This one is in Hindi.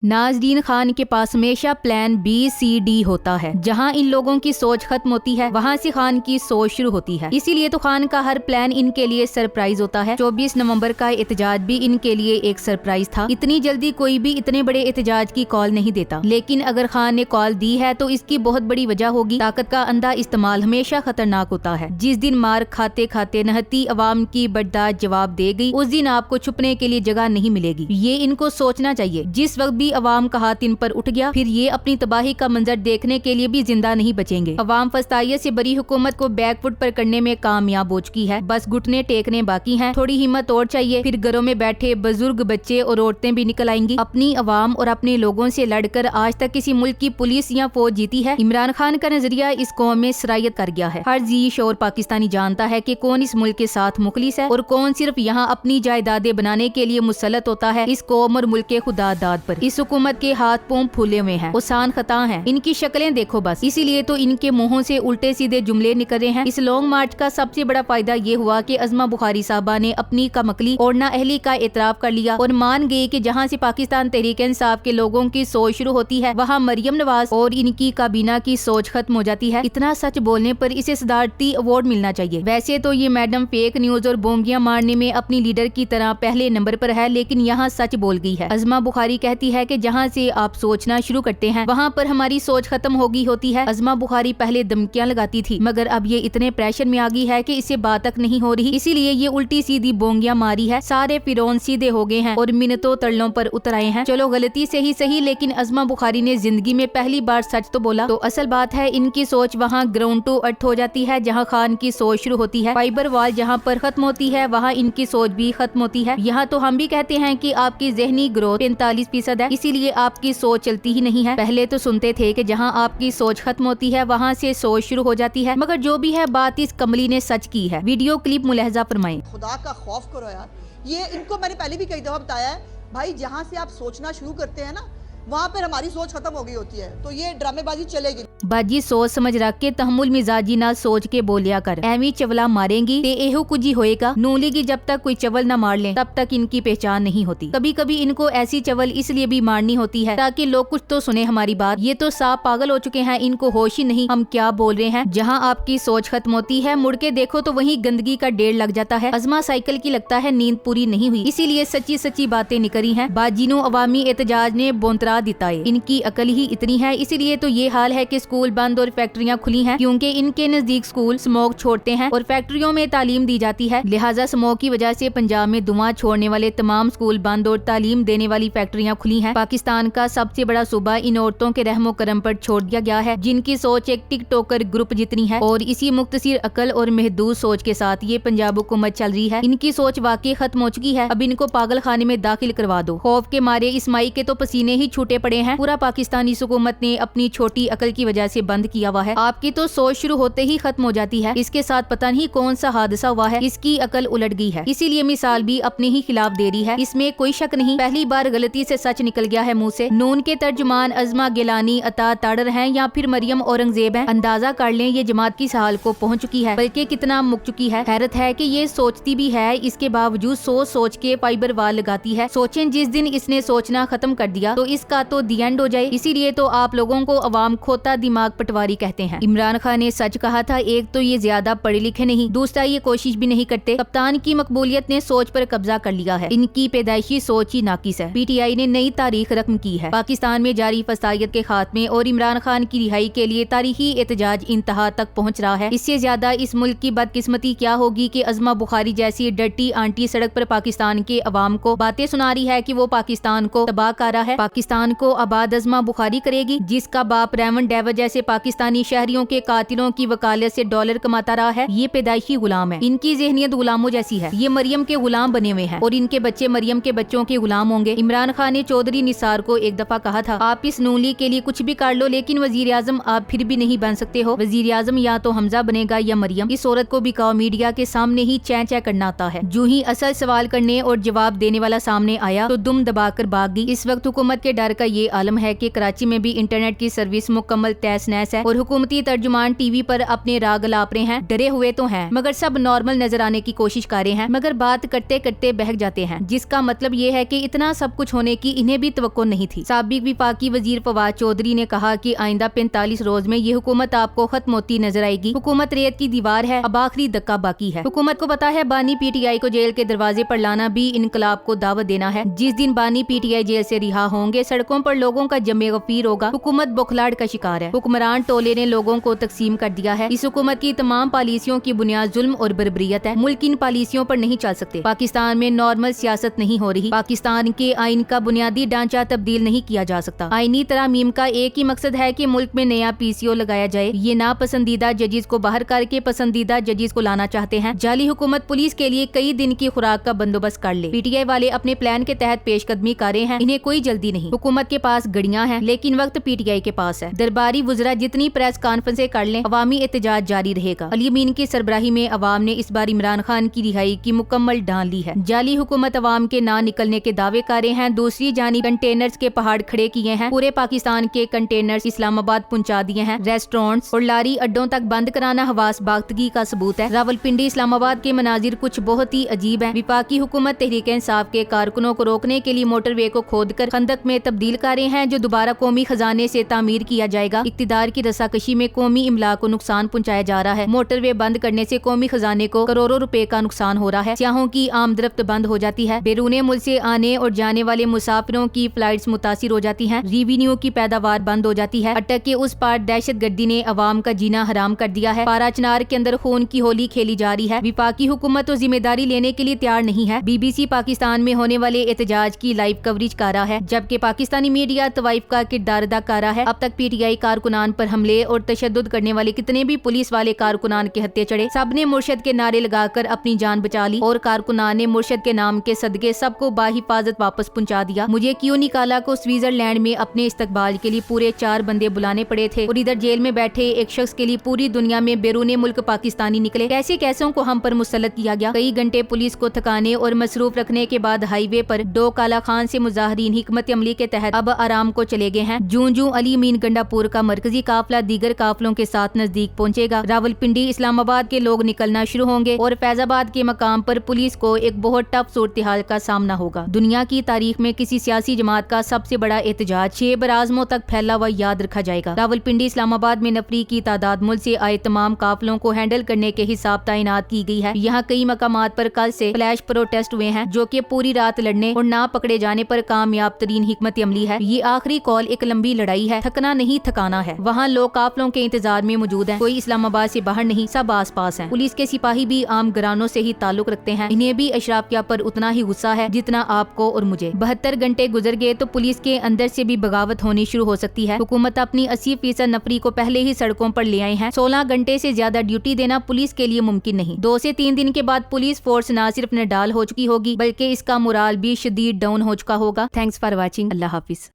नाजरीन खान के पास हमेशा प्लान BCD होता है। जहां इन लोगों की सोच खत्म होती है वहां से खान की सोच शुरू होती है। इसीलिए तो खान का हर प्लान इनके लिए सरप्राइज होता है। 24 नवंबर का एहतजाज भी इनके लिए एक सरप्राइज था। इतनी जल्दी कोई भी इतने बड़े एहतजाज की कॉल नहीं देता, लेकिन अगर खान ने कॉल दी है तो इसकी बहुत बड़ी वजह होगी। ताकत का अंधा इस्तेमाल हमेशा खतरनाक होता है। जिस दिन मार खाते खाते नहती अवाम की बर्दाश्त जवाब दे गई, उस दिन आपको छुपने के लिए जगह नहीं मिलेगी। ये इनको सोचना चाहिए। जिस वक्त भी अवाम का हाथ इन पर उठ गया, फिर ये अपनी तबाही का मंजर देखने के लिए भी जिंदा नहीं बचेंगे। अवाम फस्तायत से बड़ी हुकूमत को बैकफुट पर करने में कामयाब हो चुकी है। बस घुटने टेकने बाकी हैं। थोड़ी हिम्मत और चाहिए, फिर घरों में बैठे बुजुर्ग, बच्चे और औरतें भी निकल आएंगी। अपनी अवाम और अपने लोगों से लड़कर आज तक किसी मुल्क की पुलिस या फौज जीती है? इमरान खान का नजरिया इस कौम में सरायत कर गया है। हर जी शोर पाकिस्तानी जानता है कि कौन इस मुल्क के साथ मुखलिस है और कौन सिर्फ यहाँ अपनी जायदादें बनाने के लिए मुसल्लत होता है इस कौम और मुल्क के खुदा दाद पर। इस हुकूमत के हाथ पांव फूले हुए हैं, ओसान खता हैं। इनकी शक्लें देखो बस। इसीलिए तो इनके मुंहों से उल्टे सीधे जुमले निकल रहे हैं। इस लॉन्ग मार्च का सबसे बड़ा फायदा ये हुआ कि अज़मा बुखारी साहबा ने अपनी कमकली और नाअहली का एतराफ कर लिया और मान गई कि जहाँ से पाकिस्तान तहरीक इंसाफ के लोगों की सोच शुरू होती है, वहाँ मरियम नवाज और इनकी काबीना की सोच खत्म हो जाती है। इतना सच बोलने पर इसे सदारती अवार्ड मिलना चाहिए। वैसे तो ये मैडम फेक न्यूज और बोंगियां मारने में अपनी लीडर की तरह पहले नंबर पर है, लेकिन यहाँ सच बोल गई है। अज़मा बुखारी कहती है कि जहाँ से आप सोचना शुरू करते हैं वहाँ पर हमारी सोच खत्म होगी होती है। अज़मा बुखारी पहले धमकियां लगाती थी, मगर अब ये इतने प्रेशर में आ गई है कि इससे बात तक नहीं हो रही। इसीलिए ये उल्टी सीधी बोंगियां मारी है। सारे फिरौन सीधे हो गए हैं और मिन्नतों तरलों पर उतर आए हैं। चलो गलती से ही सही, लेकिन अज़मा बुखारी ने जिंदगी में पहली बार सच तो बोला। तो असल बात है इनकी सोच वहाँ ग्राउंड टू अर्थ हो जाती है जहाँ खान की सोच शुरू होती है। फाइबर वाल जहाँ पर खत्म होती है वहाँ इनकी सोच भी खत्म होती है। यहाँ तो हम भी कहते हैं कि आपकी ज़हनी ग्रोथ 45% है, इसीलिए आपकी सोच चलती ही नहीं है। पहले तो सुनते थे कि जहाँ आपकी सोच खत्म होती है वहाँ से सोच शुरू हो जाती है, मगर जो भी है बात इस कमली ने सच की है। वीडियो क्लिप मुलाहजा फरमाएं। खुदा का खौफ करो यार। ये इनको मैंने पहले भी कई दफा बताया है भाई, जहाँ से आप सोचना शुरू करते हैं ना वहाँ पर हमारी सोच खत्म हो गई होती है, तो ये ड्रामेबाजी चलेगी। बाजी सोच समझ रख के तहमुल मिजाजी ना सोच के बोलिया कर। एवी चवला मारेंगी ते एहो कुछ ही होएगा। नूली की जब तक कोई चवल न मार ले तब तक इनकी पहचान नहीं होती। कभी कभी इनको ऐसी चवल इसलिए भी मारनी होती है ताकि लोग कुछ तो सुने हमारी बात। ये तो साफ पागल हो चुके हैं, इनको होश ही नहीं हम क्या बोल रहे हैं। जहाँ आपकी सोच खत्म होती है मुड़ के देखो तो वहीं गंदगी का ढेर लग जाता है। अज़मा साइकिल की लगता है नींद पूरी नहीं हुई, इसीलिए सच्ची सच्ची बातें निकली हैं। बाजीनो अवामी एहतजाज ने बोंतरा दिताए। इनकी अकल ही इतनी है, इसीलिए तो ये हाल है कि स्कूल बंद और फैक्ट्रियां खुली हैं, क्योंकि इनके नजदीक स्कूल स्मोक छोड़ते हैं और फैक्ट्रियों में तालीम दी जाती है। लिहाजा स्मोक की वजह से पंजाब में धुआं छोड़ने वाले तमाम स्कूल बंद और तालीम देने वाली फैक्ट्रियां खुली हैं। पाकिस्तान का सबसे बड़ा सूबा इन औरतों के रहमो करम पर छोड़ दिया गया है, जिनकी सोच एक टिकटॉकर ग्रुप जितनी है। और इसी मुख्तसिर अकल और महदूद सोच के साथ ये पंजाब हुकूमत चल रही है। इनकी सोच वाकई खत्म हो चुकी है। अब इनको पागल खाने में दाखिल करवा दो। खौफ के मारे इस्माई के तो पसीने ही छूटे पड़े हैं। पूरा पाकिस्तानी हुकूमत ने अपनी छोटी अकल की वजह से बंद किया हुआ है। आपकी तो सोच शुरू होते ही खत्म हो जाती है। इसके साथ पता नहीं कौन सा हादसा हुआ है, इसकी अकल उलट गई है। इसीलिए मिसाल भी अपने ही खिलाफ दे रही है, इसमें कोई शक नहीं। पहली बार गलती से सच निकल गया है मुंह से। नून के तर्जुमान अज़मा गिलानी अता ताड़र हैं या फिर मरियम औरंगजेब हैं। अंदाजा कर लें ये जमात की हाल को पहुँच चुकी है, बल्कि कितना मुक चुकी है। हैरत है कि ये सोचती भी है, इसके बावजूद सोच के फाइबर वाल लगाती है। सोचें जिस दिन इसने सोचना खत्म कर दिया तो इसका तो दी एंड हो जाए। इसीलिए तो आप लोगों को अवाम खोता दिमाग पटवारी कहते हैं। इमरान खान ने सच कहा था, एक तो ये ज्यादा पढ़े लिखे नहीं, दूसरा ये कोशिश भी नहीं करते। कप्तान की मकबूलियत ने सोच पर कब्जा कर लिया है। इनकी पैदाइशी सोच ही नाकिस है। PTI ने नई तारीख रकम की है। पाकिस्तान में जारी फसादियत के खात्मे और इमरान खान की रिहाई के लिए तारीखी एहतजाज इंतहा तक पहुँच रहा है। इससे ज्यादा इस मुल्क की बदकिस्मती क्या होगी कि अज़मा बुखारी जैसी डर्टी आंटी सड़क पर पाकिस्तान के अवाम को बातें सुना रही है कि वो पाकिस्तान को तबाह कर रहा है। पाकिस्तान को आबाद अज़मा बुखारी करेगी, जिसका बाप रेवन डेवर जैसे पाकिस्तानी शहरियों के कातिलों की वकालत से डॉलर कमाता रहा है। ये पैदाइशी गुलाम है। इनकी ज़हनियत गुलामों जैसी है। ये मरियम के गुलाम बने हुए हैं और इनके बच्चे मरियम के बच्चों के गुलाम होंगे। इमरान खान ने चौधरी निसार को एक दफा कहा था, आप इस नूली के लिए कुछ भी कर लो, लेकिन वजीर आजम आप फिर भी नहीं बन सकते हो। वजीर आजम या तो हमजा बनेगा या मरियम। इस औरत को भी कहो मीडिया के सामने ही चैं चैं करना आता है। जो ही असल सवाल करने और जवाब देने वाला सामने आया तो दुम दबाकर भाग गई। इस वक्त हुकूमत के डर सरकार का ये आलम है कि कराची में भी इंटरनेट की सर्विस मुकम्मल तहस नहस है और हुकूमती तर्जुमान टीवी पर अपने राग अलाप रहे हैं। डरे हुए तो हैं मगर सब नॉर्मल नजर आने की कोशिश कर रहे हैं, मगर बात करते करते बहक जाते हैं, जिसका मतलब ये है कि इतना सब कुछ होने की इन्हें भी तवक्को नहीं थी। साबिक विफाकी वजीर फवाद चौधरी ने कहा कि आइंदा 45 रोज में ये हुकूमत आपको खत्म होती नजर आएगी। हुकूमत रेत की दीवार है, अब आखिरी धक्का बाकी है। हुकूमत को पता है बानी पीटीआई को जेल के दरवाजे पर लाना भी इनकलाब को दावत देना है। जिस दिन बानी पीटीआई जेल से रिहा होंगे, सड़कों पर लोगों का जमे गफीर होगा। हुकूमत बुखलाड़ का शिकार है। हुक्मरान टोले ने लोगों को तकसीम कर दिया है। इस हुकूमत की तमाम पॉलिसियों की बुनियाद जुल्म और बर्बरियत है। मुल्क इन पॉलिसियों पर नहीं चल सकते। पाकिस्तान में नॉर्मल सियासत नहीं हो रही। पाकिस्तान के आइन का बुनियादी ढांचा तब्दील नहीं किया जा सकता। आईनी तरामीम का एक ही मकसद है कि मुल्क में नया पीसीओ लगाया जाए। ये नापसंदीदा जजेस को बाहर करके पसंदीदा जजेस को लाना चाहते हैं। जाली हुकूमत पुलिस के लिए कई दिन की खुराक का बंदोबस्त कर ले। पीटीआई वाले अपने प्लान के तहत पेशकदमी कर रहे हैं। इन्हें कोई जल्दी नहीं। हुकूमत के पास गड़ियां हैं, लेकिन वक्त पीटीआई के पास है। दरबारी वुज़रा जितनी प्रेस कॉन्फ्रेंसें कर लें, अवामी एहतजाज जारी रहेगा। अली अमीन की सरबराही में अवाम ने इस बार इमरान खान की रिहाई की मुकम्मल ढाल ली है। जाली हुकूमत अवाम के ना निकलने के दावे कर रहे हैं। दूसरी जानिब कंटेनर्स के पहाड़ खड़े किए हैं। पूरे पाकिस्तान के कंटेनर्स इस्लामाबाद पहुंचा दिए हैं। रेस्टोरेंट्स और लारी अड्डों तक बंद कराना हवास बाख्तगी का सबूत है। रावलपिंडी इस्लामाबाद के मनाजिर कुछ बहुत ही अजीब है। विफाकी हुकूमत तहरीक इंसाफ के कारकुनों को रोकने के लिए मोटरवे को खोदकर खंदक में तब्दील कर रहे हैं, जो दोबारा कौमी खजाने से तामीर किया जाएगा। इक्तिदार की रसाकशी में कौमी इमला को नुकसान पहुंचाया जा रहा है। मोटरवे बंद करने से कौमी खजाने को करोड़ों रुपए का नुकसान हो रहा है। सियाहों की आमदरफ्त बंद हो जाती है। बैरून मुल्क से आने और जाने वाले मुसाफिरों की फ्लाइट्स मुतासिर हो जाती हैं। रेवेन्यू की पैदावार बंद हो जाती है। अटक के उस पार दहशतगर्दी ने अवाम का जीना हराम कर दिया है। पारा चिनार के अंदर खून की होली खेली जा रही है। विफाकी हुकूमत तो जिम्मेदारी लेने के लिए तैयार नहीं है। बीबीसी पाकिस्तान में होने वाले एहतजाज की लाइव कवरेज कर रहा है, जबकि पाकिस्तानी मीडिया तवाइफ का किरदार अदा कर रहा है। अब तक पीटीआई कारकुनान पर हमले और तशद्दुद करने वाले कितने भी पुलिस वाले कारकुनान के हत्थे चढ़े, सब ने मुर्शद के नारे लगाकर अपनी जान बचा ली और कारकुनान ने मुर्शद के नाम के सदके सबको बाहिफाजत वापस पहुंचा दिया। मुझे क्यों निकाला को स्विट्जरलैंड में अपने इस्तकबाल के लिए पूरे 4 बंदे बुलाने पड़े थे और इधर जेल में बैठे एक शख्स के लिए पूरी दुनिया में बैरून मुल्क पाकिस्तानी निकले। कैसे कैसों को हम पर मुसल्लत किया गया। कई घंटे पुलिस को थकाने और मसरूफ रखने के बाद हाईवे पर डो काला खान से मुजाहरीन हिकमत अमली के तहत अब आराम को चले गए हैं। जूं अली अमीन गंडापुर का मरकजी काफिला दीगर काफिलों के साथ नजदीक पहुंचेगा। रावलपिंडी इस्लामाबाद के लोग निकलना शुरू होंगे और फैजाबाद के मकाम पर पुलिस को एक बहुत टफ सूरत-ए-हाल का सामना होगा। दुनिया की तारीख में किसी सियासी जमात का सबसे बड़ा एहतजाज 6 बराज़मों तक फैला हुआ याद रखा जाएगा। रावलपिंडी इस्लामाबाद में नफरी की तादाद मुल्क से आए तमाम काफिलों को हैंडल करने के हिसाब तैनात की गई है। यहाँ कई मकामात पर कल से फ्लैश प्रोटेस्ट हुए हैं, जो कि पूरी रात लड़ने और ना पकड़े जाने पर कामयाब तरीन हिकमत अमली है। ये आखिरी कॉल एक लंबी लड़ाई है, थकना नहीं थकाना है। वहाँ लोग काफिलों के इंतजार में मौजूद हैं। कोई इस्लामाबाद से बाहर नहीं, सब आस पास हैं। पुलिस के सिपाही भी आम घरानों से ही ताल्लुक रखते हैं। इन्हें भी अशराफिया पर उतना ही गुस्सा है जितना आपको और मुझे। 72 घंटे गुजर गए तो पुलिस के अंदर से भी बगावत होनी शुरू हो सकती है। हुकूमत अपनी 80% नफरी को पहले ही सड़कों पर ले आए हैं। 16 घंटे से ज्यादा ड्यूटी देना पुलिस के लिए मुमकिन नहीं। 2 से 3 दिन के बाद पुलिस फोर्स न सिर्फ निडाल हो चुकी होगी, बल्कि इसका मुराल भी शदीद डाउन हो चुका होगा। Thanks for watching. Allah Hafiz.